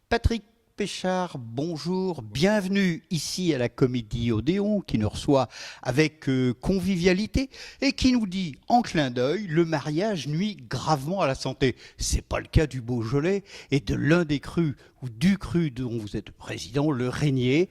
Patrick Péchard, bonjour, bienvenue ici à la Comédie Odéon qui nous reçoit avec convivialité et qui nous dit en clin d'œil le mariage nuit gravement à la santé. C'est pas le cas du Beaujolais et de l'un des crus ou du cru dont vous êtes président, le Régnier,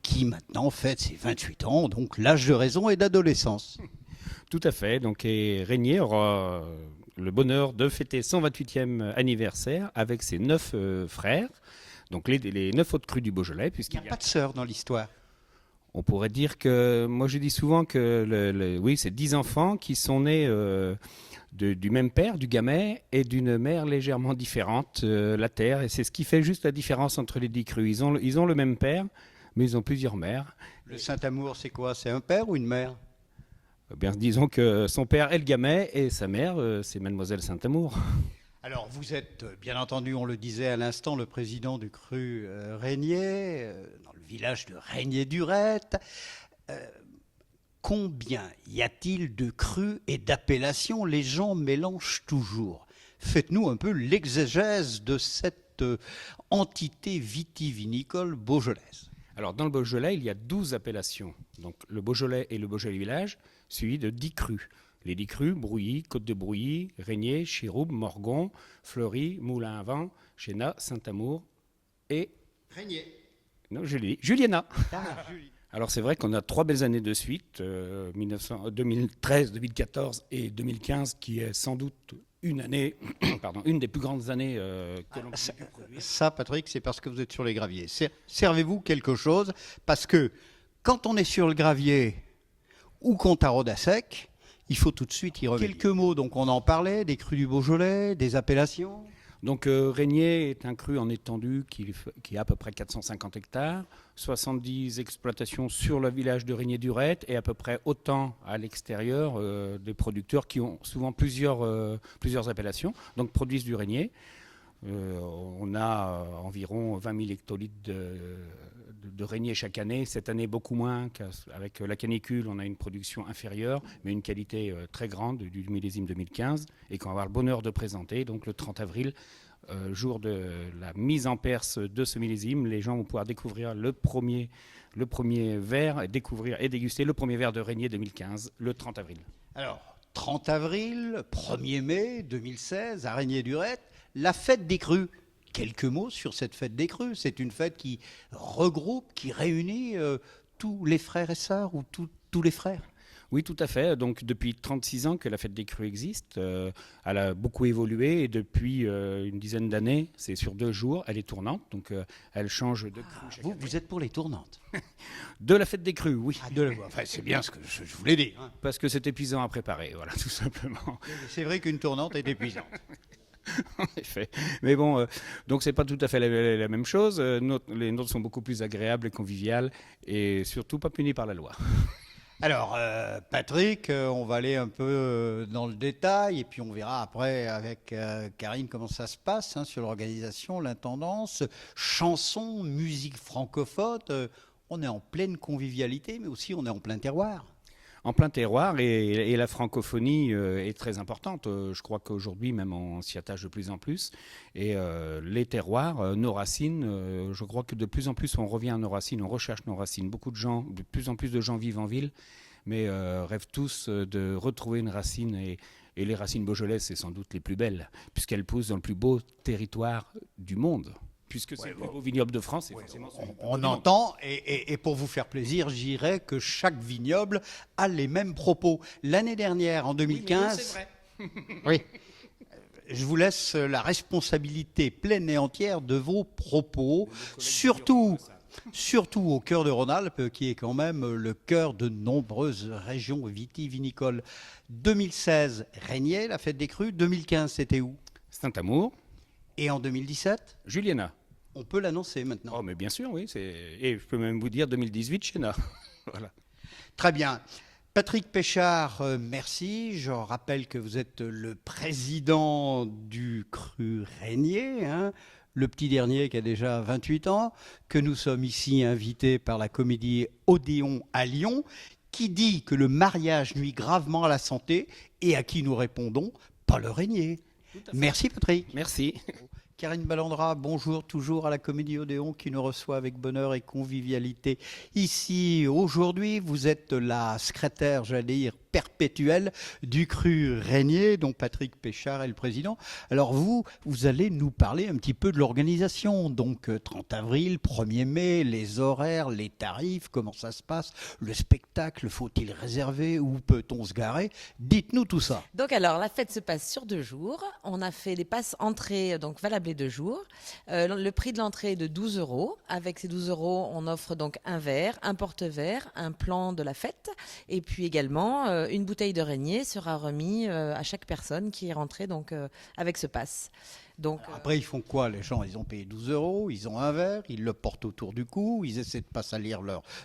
qui maintenant fête ses 28 ans, donc l'âge de raison et d'adolescence. Tout à fait. Donc, et Régnier aura le bonheur de fêter son 28e anniversaire avec ses 9 frères, donc les 9 autres crus du Beaujolais. Il Puisqu'il n'y a pas de sœur dans l'histoire. On pourrait dire que, moi je dis souvent que oui, c'est 10 enfants qui sont nés du même père, du gamet, et d'une mère légèrement différente, la terre. Et c'est ce qui fait juste la différence entre les 10 crus. Ils ont le même père, mais ils ont plusieurs mères. Le Saint-Amour, c'est quoi? C'est un père ou une mère? Bien, disons que son père est le gamet et sa mère, c'est Mademoiselle Saint-Amour. Alors, vous êtes, bien entendu, on le disait à l'instant, le président du cru Régnier, dans le village de Régnier-Durette. Combien y a-t-il de crus et d'appellations? Les gens mélangent toujours. Faites-nous un peu l'exégèse de cette entité vitivinicole beaujolaise. Alors, dans le Beaujolais, il y a 12 appellations. Donc, le Beaujolais et le Beaujolais village, suivis de 10 crus. Les 10 crus, Brouilly, Côte de Brouilly, Régnier, Chiroube, Morgon, Fleury, Moulin-à-Vent, Chénat, Saint-Amour et... Régnier. Non, Juliena. Ah, Julie. Alors, c'est vrai qu'on a 3 belles années de suite, 2013, 2014 et 2015, qui est sans doute une année, pardon, une des plus grandes années que l'on peut produire. Ça, Patrick, c'est parce que vous êtes sur les graviers. Servez-vous quelque chose, parce que quand on est sur le gravier ou qu'on taraude à sec, il faut tout de suite y revenir. Quelques mots, donc on en parlait, des crus du Beaujolais, des appellations. Donc Régnier est un cru en étendue qui a à peu près 450 hectares, 70 exploitations sur le village de Régnier-Durette et à peu près autant à l'extérieur des producteurs qui ont souvent plusieurs appellations, donc produisent du Régnier. On a environ 20 000 hectolitres de Régnier chaque année. Cette année, beaucoup moins. Avec la canicule, on a une production inférieure, mais une qualité très grande du millésime 2015 et qu'on va avoir le bonheur de présenter. Donc le 30 avril, jour de la mise en perce de ce millésime, les gens vont pouvoir découvrir le premier verre, découvrir et déguster le premier verre de Régnier 2015, le 30 avril. Alors, 30 avril, 1er mai 2016, à Régnier-Durette, la fête des crus. Quelques mots sur cette fête des crus. C'est une fête qui regroupe, qui réunit tous les frères et sœurs ou tous les frères. Oui, tout à fait. Donc, depuis 36 ans que la fête des crus existe, elle a beaucoup évolué et depuis une dizaine d'années, c'est sur 2 jours, elle est tournante. Donc, elle change de cru chaque année. Vous êtes pour les tournantes. De la fête des crus, oui. Enfin, c'est bien ce que je voulais dire. Hein. Parce que c'est épuisant à préparer, voilà, tout simplement. C'est vrai qu'une tournante est épuisante. En effet. Mais bon, donc c'est pas tout à fait la même chose. Les nôtres sont beaucoup plus agréables et conviviales et surtout pas punis par la loi. Alors, Patrick, on va aller un peu dans le détail et puis on verra après avec Karine comment ça se passe hein, sur l'organisation, l'intendance, chansons, musique francophone. On est en pleine convivialité, mais aussi on est en plein terroir. En plein terroir et la francophonie est très importante. Je crois qu'aujourd'hui, même on s'y attache de plus en plus. Et les terroirs, nos racines, je crois que de plus en plus on revient à nos racines, on recherche nos racines. Beaucoup de gens, de plus en plus de gens vivent en ville, mais rêvent tous de retrouver une racine. Et les racines beaujolaises, c'est sans doute les plus belles, puisqu'elles poussent dans le plus beau territoire du monde. Puisque c'est le plus beau vignoble de France, on entend, et pour vous faire plaisir, j'irais que chaque vignoble a les mêmes propos. L'année dernière, en 2015, oui, c'est vrai. Oui, je vous laisse la responsabilité pleine et entière de vos propos, surtout au cœur de Rhône-Alpes, qui est quand même le cœur de nombreuses régions vitivinicoles. 2016, Régnier, la fête des crus. 2015, c'était où? Saint-Amour. Et en 2017 Juliena. On peut l'annoncer maintenant. Oh, mais bien sûr, oui. Et je peux même vous dire 2018, Chénat. Voilà. Très bien. Patrick Péchard, merci. Je rappelle que vous êtes le président du cru Régnier, hein, le petit dernier qui a déjà 28 ans, que nous sommes ici invités par la Comédie Odéon à Lyon, qui dit que le mariage nuit gravement à la santé et à qui nous répondons, pas le Régnier. Merci Patrick. Merci. Karine Ballandra, bonjour, toujours à la Comédie Odéon qui nous reçoit avec bonheur et convivialité. Ici, aujourd'hui, vous êtes la secrétaire, j'allais dire, perpétuelle du cru Régnier, dont Patrick Péchard est le président. Alors vous allez nous parler un petit peu de l'organisation. Donc 30 avril, 1er mai, les horaires, les tarifs, comment ça se passe, le spectacle, faut-il réserver, où peut-on se garer? Dites-nous tout ça. Donc alors, la fête se passe sur 2 jours. On a fait les passes entrées, donc valables les 2 jours. Le prix de l'entrée est de 12 €. Avec ces 12 €, on offre donc un verre, un porte-verre, un plan de la fête. Et puis également, une bouteille de Régnier sera remis à chaque personne qui est rentrée donc, avec ce pass. Donc, Après, ils font quoi, les gens? Ils ont payé 12 €, ils ont un verre, ils le portent autour du cou, ils essaient de pas salir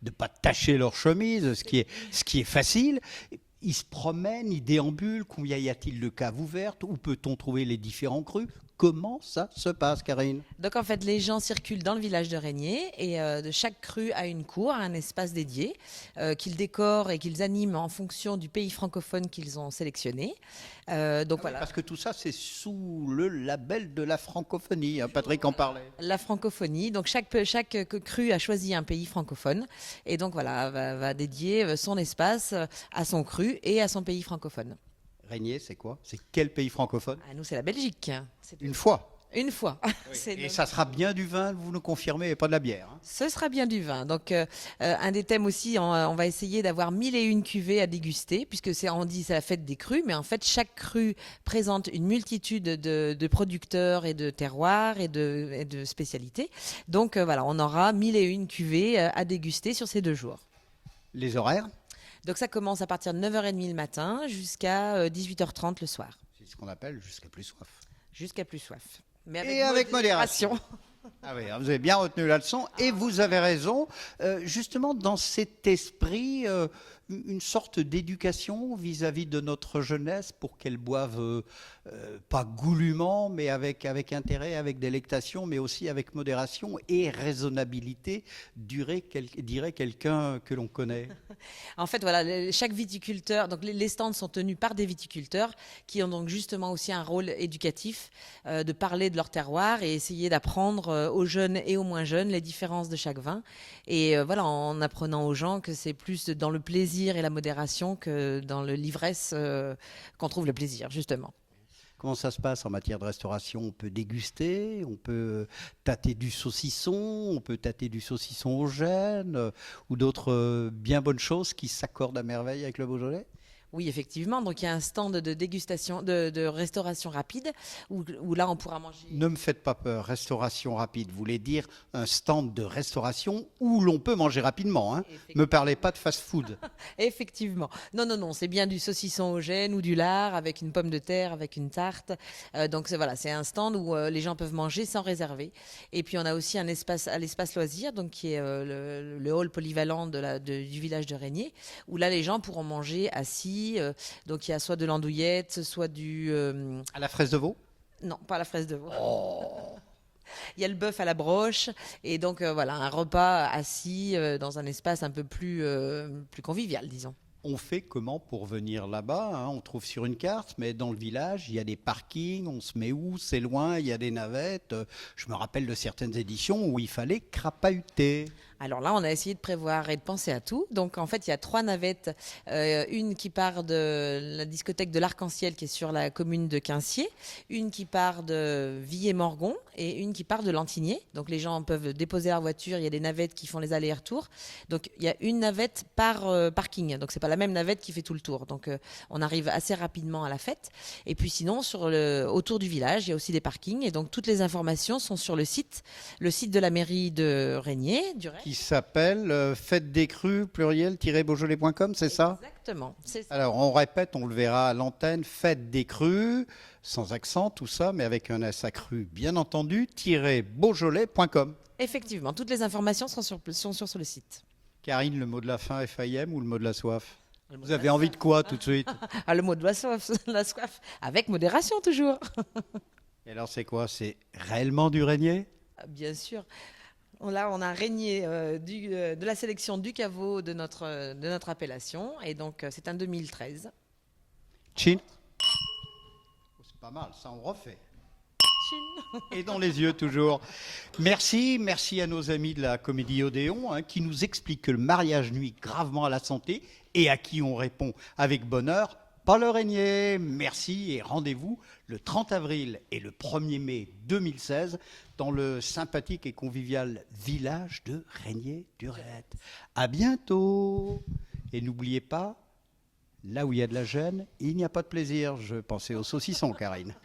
de pas tacher leur chemise, ce qui est facile. Ils se promènent, ils déambulent. Combien y a-t-il de caves ouvertes? Où peut-on trouver les différents crus? Comment ça se passe, Karine? Donc en fait, les gens circulent dans le village de Régnier et de chaque crue a une cour, un espace dédié qu'ils décorent et qu'ils animent en fonction du pays francophone qu'ils ont sélectionné. Donc voilà. Parce que tout ça, c'est sous le label de la francophonie. Hein, Patrick en parlait. La francophonie. Donc chaque crue a choisi un pays francophone et donc voilà va dédier son espace à son cru et à son pays francophone. Régnier, c'est quoi? C'est quel pays francophone? Ah, nous c'est la Belgique. Une fois. Une fois. Et ça sera bien du vin, vous nous confirmez, et pas de la bière. Hein. Ce sera bien du vin. Donc, un des thèmes aussi, on va essayer d'avoir 1001 cuvées à déguster, puisque on dit c'est la fête des crus, mais en fait, chaque cru présente une multitude de producteurs et de terroirs et de spécialités. Donc, voilà, on aura 1001 cuvées à déguster sur ces 2 jours. Les horaires? Donc, ça commence à partir de 9h30 le matin jusqu'à 18h30 le soir. C'est ce qu'on appelle jusqu'à plus soif. Jusqu'à plus soif. Mais avec modération. Ah oui, vous avez bien retenu la leçon et vous avez raison. Justement, dans cet esprit, une sorte d'éducation vis-à-vis de notre jeunesse pour qu'elle boive pas goulûment, mais avec intérêt, avec délectation, mais aussi avec modération et raisonnabilité, dirait quelqu'un que l'on connaît. En fait, voilà, chaque viticulteur, donc les stands sont tenus par des viticulteurs qui ont donc justement aussi un rôle éducatif de parler de leur terroir et essayer d'apprendre aux jeunes et aux moins jeunes les différences de chaque vin. Et voilà, en apprenant aux gens que c'est plus dans le plaisir et la modération que dans l'ivresse qu'on trouve le plaisir, justement. Comment ça se passe en matière de restauration? On peut déguster, on peut tâter du saucisson, on peut tâter du saucisson au gène ou d'autres bien bonnes choses qui s'accordent à merveille avec le Beaujolais? Oui, effectivement. Donc, il y a un stand de dégustation, de restauration rapide, où là, on pourra manger. Ne me faites pas peur, restauration rapide, vous voulez dire un stand de restauration où l'on peut manger rapidement. Hein. Me parlez pas de fast-food. Effectivement. Non, c'est bien du saucisson au gène ou du lard avec une pomme de terre, avec une tarte. Donc, voilà, c'est un stand où les gens peuvent manger sans réserver. Et puis, on a aussi un espace à l'espace loisir, donc qui est le hall polyvalent du village de Régnier, où là, les gens pourront manger assis. Donc il y a soit de l'andouillette, soit du... À la fraise de veau? Non, pas à la fraise de veau. Oh. Il y a le bœuf à la broche. Et donc voilà, un repas assis dans un espace un peu plus convivial, disons. On fait comment pour venir là-bas, hein? On trouve sur une carte, mais dans le village, il y a des parkings, on se met où? C'est loin, il y a des navettes. Je me rappelle de certaines éditions où il fallait crapahuter. Alors là, on a essayé de prévoir et de penser à tout. Donc en fait, il y a 3 navettes. Une qui part de la discothèque de l'Arc-en-Ciel qui est sur la commune de Quincier, une qui part de Villers-Morgon et une qui part de Lantigné. Donc les gens peuvent déposer leur voiture, il y a des navettes qui font les allers et retours. Donc il y a une navette par parking. Donc c'est pas la même navette qui fait tout le tour. Donc on arrive assez rapidement à la fête. Et puis sinon, autour du village, il y a aussi des parkings. Et donc toutes les informations sont sur le site de la mairie de Régnier, du Reste. Qui s'appelle Fête des crus, pluriel-beaujolais.com, c'est ça? Exactement, c'est ça. Alors, on répète, on le verra à l'antenne, Fête des crus, sans accent, tout ça, mais avec un S accru, bien entendu, -beaujolais.com. Effectivement, toutes les informations sont sur le site. Karine, le mot de la fin, FAIM ou le mot de la soif? Vous avez envie de quoi tout de suite? Ah, le mot de la soif, avec modération toujours. Et alors, c'est quoi? C'est réellement du Régnier? Bien sûr. Là, on a Régnier de la sélection du caveau de notre appellation. Et donc, c'est un 2013. Chin. C'est pas mal, ça on refait. machine. Et dans les yeux toujours. Merci à nos amis de la Comédie Odéon qui nous expliquent que le mariage nuit gravement à la santé et à qui on répond avec bonheur. Paul Régnier, merci et rendez-vous le 30 avril et le 1er mai 2016 dans le sympathique et convivial village de Régnier-Durette. À bientôt. Et n'oubliez pas, là où il y a de la gêne, il n'y a pas de plaisir. Je pensais au saucisson, Karine.